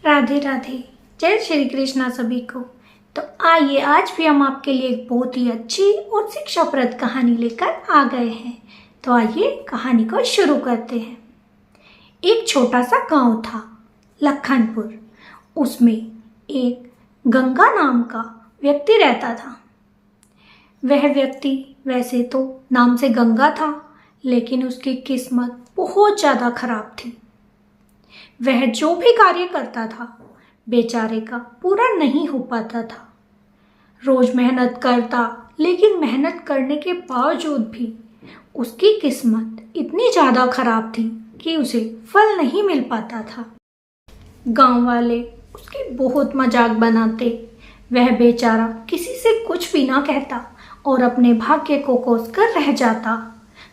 राधे राधे। जय श्री कृष्णा सभी को। तो आइए आज भी हम आपके लिए एक बहुत ही अच्छी और शिक्षाप्रद कहानी लेकर आ गए हैं। तो आइए कहानी को शुरू करते हैं। एक छोटा सा गांव था, लखनपुर। उसमें एक गंगा नाम का व्यक्ति रहता था। वह व्यक्ति वैसे तो नाम से गंगा था, लेकिन उसकी किस्मत बहुत ज़्यादा खराब थी। वह जो भी कार्य करता था बेचारे का पूरा नहीं हो पाता था। रोज मेहनत करता, लेकिन मेहनत करने के बावजूद भी उसकी किस्मत इतनी ज़्यादा खराब थी कि उसे फल नहीं मिल पाता था। गांव वाले उसकी बहुत मजाक बनाते। वह बेचारा किसी से कुछ भी ना कहता और अपने भाग्य को कोस कर रह जाता।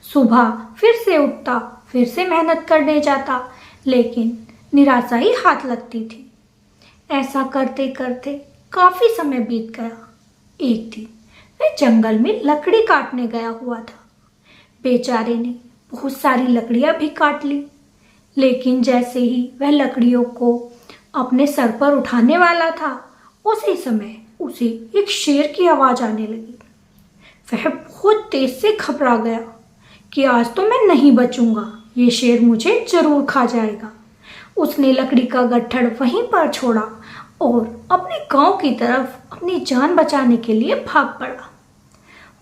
सुबह फिर से उठता, फिर से मेहनत करने जाता, लेकिन निराशा ही हाथ लगती थी। ऐसा करते करते काफी समय बीत गया। एक दिन वह जंगल में लकड़ी काटने गया हुआ था। बेचारे ने बहुत सारी लकड़ियां भी काट ली, लेकिन जैसे ही वह लकड़ियों को अपने सर पर उठाने वाला था, उसी समय उसे एक शेर की आवाज आने लगी। वह बहुत तेज से घबरा गया कि आज तो मैं नहीं बचूंगा, ये शेर मुझे जरूर खा जाएगा। उसने लकड़ी का गट्ठड़ वहीं पर छोड़ा और अपने गांव की तरफ अपनी जान बचाने के लिए भाग पड़ा।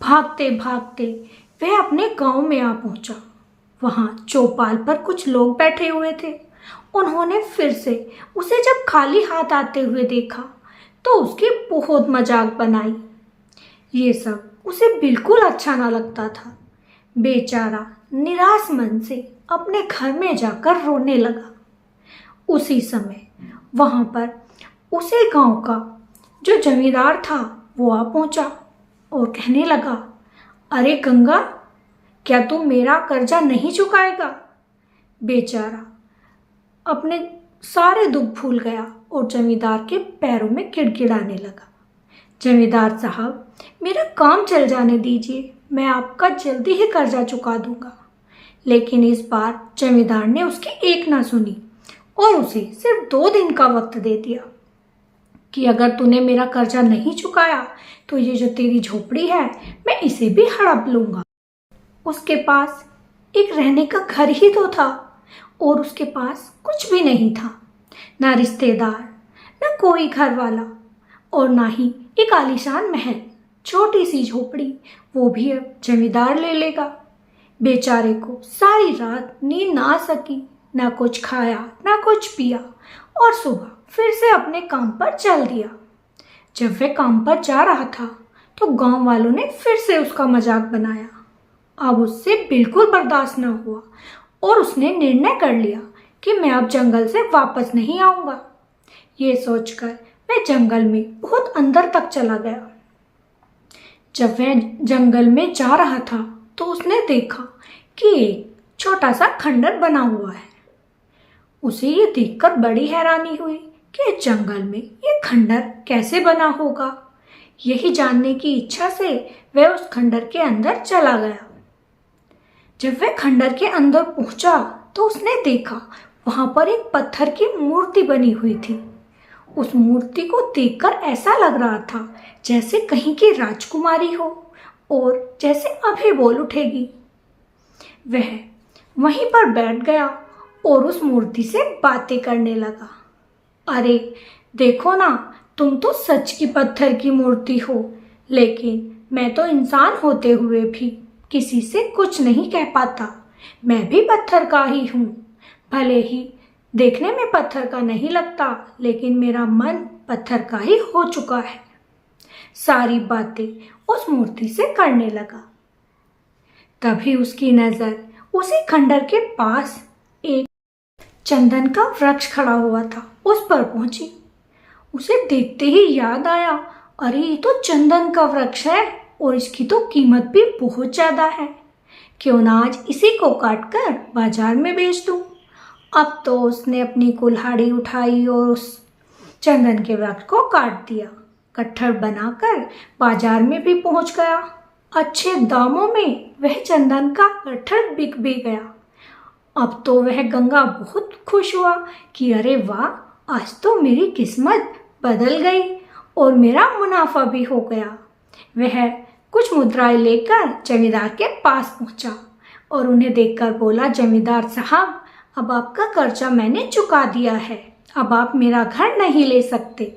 भागते भागते वह अपने गांव में आ पहुंचा। वहां चौपाल पर कुछ लोग बैठे हुए थे। उन्होंने फिर से उसे जब खाली हाथ आते हुए देखा तो उसकी बहुत मजाक बनाई। ये सब उसे बिल्कुल अच्छा ना लगता था। बेचारा निराश मन से अपने घर में जाकर रोने लगा। उसी समय वहां पर उसे गांव का जो जमींदार था वो आ पहुंचा और कहने लगा, अरे गंगा, क्या तू मेरा कर्जा नहीं चुकाएगा? बेचारा अपने सारे दुख भूल गया और जमींदार के पैरों में किड़किड़ाने लगा। जमींदार साहब, मेरा काम चल जाने दीजिए, मैं आपका जल्दी ही कर्जा चुका दूंगा। लेकिन इस बार जमींदार ने उसकी एक ना सुनी और उसे सिर्फ 2 दिन का वक्त दे दिया कि अगर तूने मेरा कर्जा नहीं चुकाया तो ये जो तेरी झोपड़ी है मैं इसे भी हड़प लूंगा। उसके पास एक रहने का घर ही तो था और उसके पास कुछ भी नहीं था, ना रिश्तेदार, ना कोई घर वाला और ना ही एक आलीशान महल। छोटी सी झोपड़ी, वो भी अब जमींदार ले लेगा। बेचारे को सारी रात नींद ना आ सकी, ना कुछ खाया ना कुछ पिया और सुबह फिर से अपने काम पर चल दिया। जब वह काम पर जा रहा था तो गांव वालों ने फिर से उसका मजाक बनाया। अब उससे बिल्कुल बर्दाश्त न हुआ और उसने निर्णय कर लिया कि मैं अब जंगल से वापस नहीं आऊंगा। ये सोचकर वह जंगल में बहुत अंदर तक चला गया। जब वह जंगल में जा रहा था तो उसने देखा कि एक छोटा सा खंडर बना हुआ है। उसे ये देखकर बड़ी हैरानी हुई कि जंगल में ये खंडर कैसे बना होगा। यही जानने की इच्छा से वह उस खंडर के अंदर चला गया। जब वह खंडर के अंदर पहुंचा तो उसने देखा वहां पर एक पत्थर की मूर्ति बनी हुई थी। उस मूर्ति को देखकर ऐसा लग रहा था जैसे कहीं की राजकुमारी हो और जैसे अभी बोल उठेगी। वह वहीं पर बैठ गया और उस मूर्ति से बातें करने लगा। अरे देखो ना, तुम तो सच की पत्थर की मूर्ति हो, लेकिन मैं तो इंसान होते हुए भी किसी से कुछ नहीं कह पाता। मैं भी पत्थर का ही हूँ। भले ही देखने में पत्थर का नहीं लगता, लेकिन मेरा मन पत्थर का ही हो चुका है। सारी बातें उस मूर्ति से करने लगा। तभी उसकी नजर उसी खंडर के पास एक चंदन का वृक्ष खड़ा हुआ था, उस पर पहुंची। उसे देखते ही याद आया, अरे ये तो चंदन का वृक्ष है और इसकी तो कीमत भी बहुत ज्यादा है। क्यों ना आज इसी को काटकर बाजार में बेच दूं। अब तो उसने अपनी कुल्हाड़ी उठाई और उस चंदन के वृक्ष को काट दिया। गट्ठर बनाकर बाजार में भी पहुंच गया। अच्छे दामों में वह चंदन का गट्ठर बिक भी गया। अब तो वह गंगा बहुत खुश हुआ कि अरे वाह, आज तो मेरी किस्मत बदल गई और मेरा मुनाफा भी हो गया। वह कुछ मुद्राएं लेकर जमींदार के पास पहुंचा और उन्हें देखकर बोला, जमींदार साहब, अब आपका कर्जा मैंने चुका दिया है, अब आप मेरा घर नहीं ले सकते।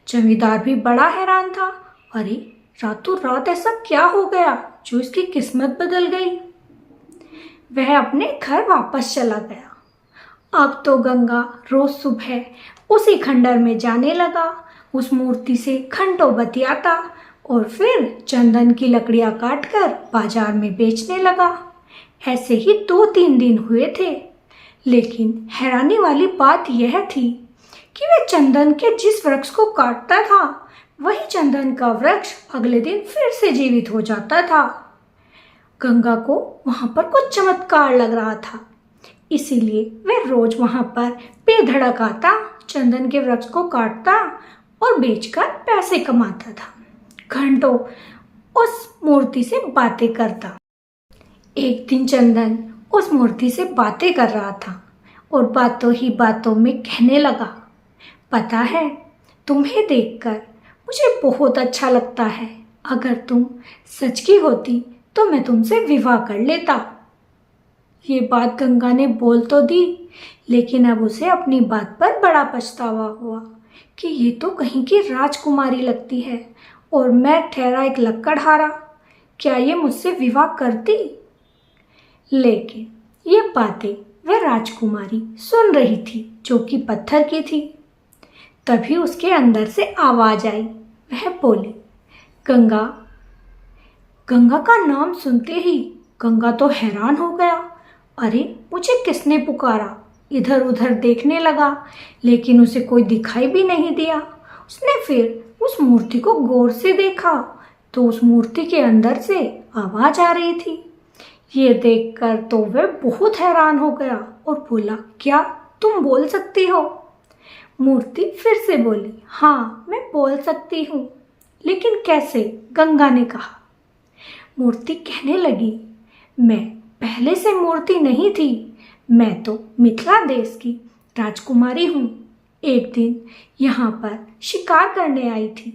जमींदार भी बड़ा हैरान था। अरे, रातों रात ऐसा क्या हो गया जो इसकी किस्मत बदल गई। वह अपने घर वापस चला गया। अब तो गंगा रोज सुबह उसी खंडर में जाने लगा, उस मूर्ति से घंटों बतियाता और फिर चंदन की लकड़ियां काटकर बाजार में बेचने लगा। ऐसे ही 2-3 दिन हुए थे, लेकिन हैरानी वाली बात यह थी कि वह चंदन के जिस वृक्ष को काटता था, वही चंदन का वृक्ष अगले दिन फिर से जीवित हो जाता था। गंगा को वहां पर कुछ चमत्कार लग रहा था, इसीलिए वह रोज वहां पर बेधड़क आता, चंदन के वृक्ष को काटता और बेचकर पैसे कमाता था। घंटों उस मूर्ति से बातें करता। एक दिन चंदन उस मूर्ति से बातें कर रहा था और बातों ही बातों में कहने लगा, पता है, तुम्हें देखकर मुझे बहुत अच्छा लगता है। अगर तुम सच की होती तो मैं तुमसे विवाह कर लेता। ये बात गंगा ने बोल तो दी, लेकिन अब उसे अपनी बात पर बड़ा पछतावा हुआ कि ये तो कहीं की राजकुमारी लगती है और मैं ठहरा एक लक्कड़हारा। क्या ये मुझसे विवाह करती? लेकिन ये बातें वह राजकुमारी सुन रही थी जो कि पत्थर की थी। तभी उसके अंदर से आवाज आई। वह बोली, गंगा। गंगा का नाम सुनते ही गंगा तो हैरान हो गया। अरे, मुझे किसने पुकारा? इधर उधर देखने लगा, लेकिन उसे कोई दिखाई भी नहीं दिया। उसने फिर उस मूर्ति को गौर से देखा तो उस मूर्ति के अंदर से आवाज आ रही थी। ये देखकर तो वह बहुत हैरान हो गया और बोला, क्या तुम बोल सकती हो? मूर्ति फिर से बोली, हाँ, मैं बोल सकती हूँ, लेकिन कैसे? गंगा ने कहा। मूर्ति कहने लगी, मैं पहले से मूर्ति नहीं थी, मैं तो मिथिला देश की राजकुमारी हूँ। एक दिन यहाँ पर शिकार करने आई थी।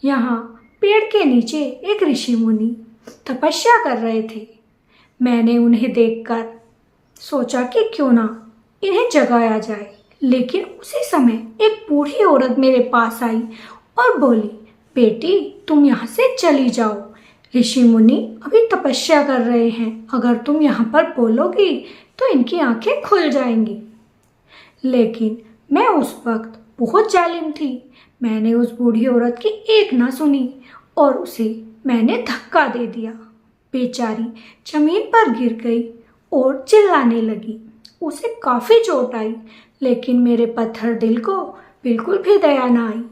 यहाँ पेड़ के नीचे एक ऋषि मुनि तपस्या कर रहे थे। मैंने उन्हें देखकर सोचा कि क्यों ना इन्हें जगाया जाए, लेकिन उसी समय एक बूढ़ी औरत मेरे पास आई और बोली, बेटी, तुम यहाँ से चली जाओ, ऋषि मुनि अभी तपस्या कर रहे हैं, अगर तुम यहाँ पर बोलोगी तो इनकी आंखें खुल जाएंगी। लेकिन मैं उस वक्त बहुत जालिम थी। मैंने उस बूढ़ी औरत की एक ना सुनी और उसे मैंने धक्का दे दिया। बेचारी जमीन पर गिर गई और चिल्लाने लगी। उसे काफी चोट आई, लेकिन मेरे पत्थर दिल को बिल्कुल भी दया ना आई।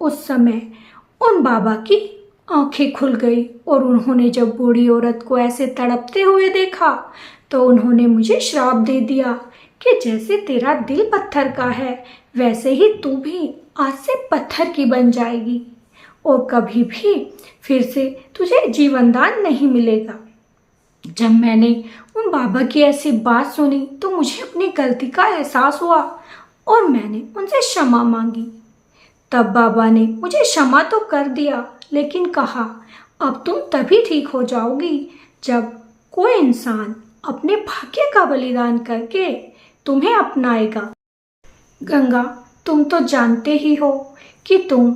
उस समय उन बाबा की आंखें खुल गई और उन्होंने जब बूढ़ी औरत को ऐसे तड़पते हुए देखा तो उन्होंने मुझे श्राप दे दिया कि जैसे तेरा दिल पत्थर का है, वैसे ही तू भी आज से पत्थर की बन जाएगी और कभी भी फिर से तुझे जीवनदान नहीं मिलेगा। जब मैंने उन बाबा की ऐसी बात सुनी तो मुझे अपनी गलती का एहसास हुआ और मैंने उनसे क्षमा मांगी। तब बाबा ने मुझे क्षमा तो कर दिया, लेकिन कहा, अब तुम तभी ठीक हो जाओगी जब कोई इंसान अपने भाग्य का बलिदान करके तुम्हें अपनाएगा। गंगा, तुम तो जानते ही हो कि तुम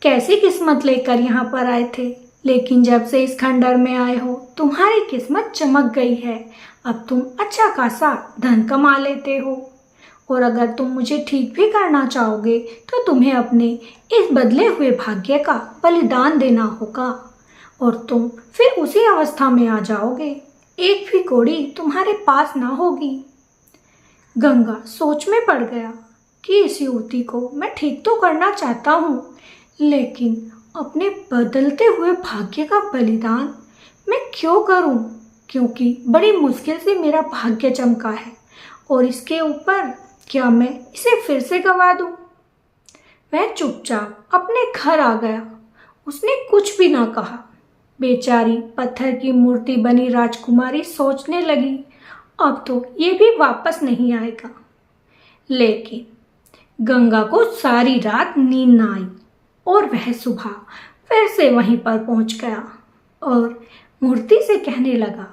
कैसी किस्मत लेकर यहाँ पर आए थे, लेकिन जब से इस खंडर में आए हो तुम्हारी किस्मत चमक गई है। अब तुम अच्छा खासा धन कमा लेते हो और अगर तुम मुझे ठीक भी करना चाहोगे तो तुम्हें अपने इस बदले हुए भाग्य का बलिदान देना होगा और तुम फिर उसी अवस्था में आ जाओगे, एक भी कौड़ी तुम्हारे पास ना होगी। गंगा सोच में पड़ गया कि इस युवती को मैं ठीक तो करना चाहता हूँ, लेकिन अपने बदलते हुए भाग्य का बलिदान मैं क्यों करूं? क्योंकि बड़ी मुश्किल से मेरा भाग्य चमका है और इसके ऊपर क्या मैं इसे फिर से गवा दूं? वह चुपचाप अपने घर आ गया। उसने कुछ भी ना कहा। बेचारी पत्थर की मूर्ति बनी राजकुमारी सोचने लगी, अब तो ये भी वापस नहीं आएगा। लेकिन गंगा को सारी रात नींद न आई और वह सुबह फिर से वहीं पर पहुंच गया और मूर्ति से कहने लगा,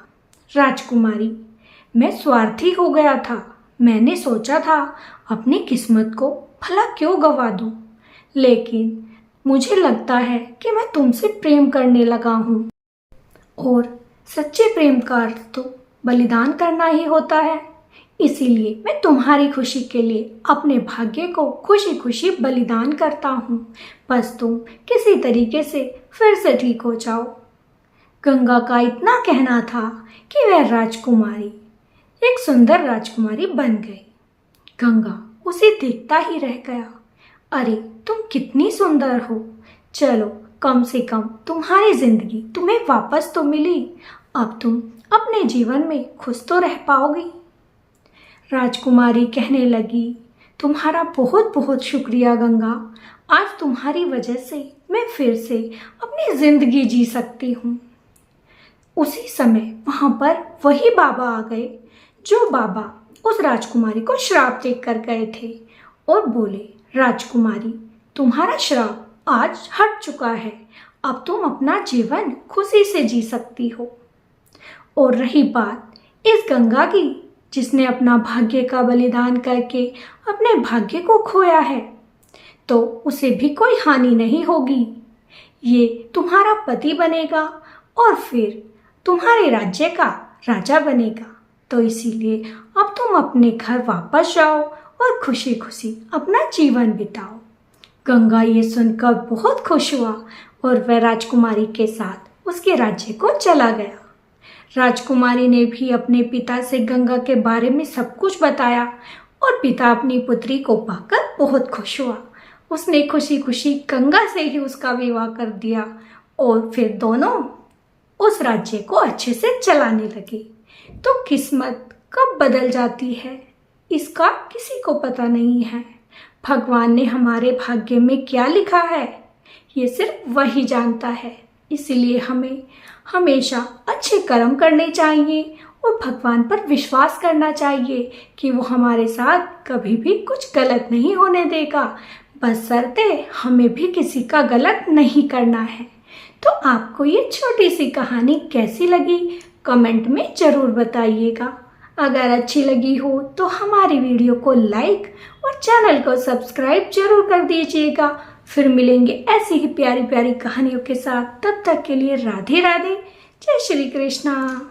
राजकुमारी, मैं स्वार्थी हो गया था। मैंने सोचा था अपनी किस्मत को भला क्यों गवा दूं, लेकिन मुझे लगता है कि मैं तुमसे प्रेम करने लगा हूं और सच्चे प्रेम का अर्थ तो बलिदान करना ही होता है। इसीलिए मैं तुम्हारी खुशी के लिए अपने भाग्य को खुशी खुशी बलिदान करता हूँ। बस तुम किसी तरीके से फिर से ठीक हो जाओ। गंगा का इतना कहना था कि वह राजकुमारी एक सुंदर राजकुमारी बन गई। गंगा उसे देखता ही रह गया। अरे तुम कितनी सुंदर हो, चलो कम से कम तुम्हारी जिंदगी तुम्हें वापस तो मिली। अब तुम अपने जीवन में खुश तो रह पाओगी। राजकुमारी कहने लगी, तुम्हारा बहुत बहुत शुक्रिया गंगा। आज तुम्हारी वजह से मैं फिर से अपनी जिंदगी जी सकती हूँ। उसी समय वहाँ पर वही बाबा आ गए जो बाबा उस राजकुमारी को श्राप देख कर गए थे और बोले, राजकुमारी, तुम्हारा श्राप आज हट चुका है। अब तुम अपना जीवन खुशी से जी सकती हो। और रही बात इस गंगा की जिसने अपना भाग्य का बलिदान करके अपने भाग्य को खोया है, तो उसे भी कोई हानि नहीं होगी। ये तुम्हारा पति बनेगा और फिर तुम्हारे राज्य का राजा बनेगा। तो इसीलिए अब तुम अपने घर वापस जाओ और खुशी खुशी अपना जीवन बिताओ। गंगा ये सुनकर बहुत खुश हुआ और वह राजकुमारी के साथ उसके राज्य को चला गया। राजकुमारी ने भी अपने पिता से गंगा के बारे में सब कुछ बताया और पिता अपनी पुत्री को पाकर बहुत खुश हुआ। उसने खुशी खुशी गंगा से ही उसका विवाह कर दिया और फिर दोनों उस राज्य को अच्छे से चलाने लगे। तो किस्मत कब बदल जाती है इसका किसी को पता नहीं है। भगवान ने हमारे भाग्य में क्या लिखा है ये सिर्फ वही जानता है। इसीलिए हमें हमेशा अच्छे कर्म करने चाहिए और भगवान पर विश्वास करना चाहिए कि वो हमारे साथ कभी भी कुछ गलत नहीं होने देगा, बशर्ते हमें भी किसी का गलत नहीं करना है। तो आपको ये छोटी सी कहानी कैसी लगी कमेंट में ज़रूर बताइएगा। अगर अच्छी लगी हो तो हमारी वीडियो को लाइक और चैनल को सब्सक्राइब जरूर कर दीजिएगा। फिर मिलेंगे ऐसी ही प्यारी प्यारी कहानियों के साथ। तब तक के लिए राधे राधे, जय श्री कृष्णा।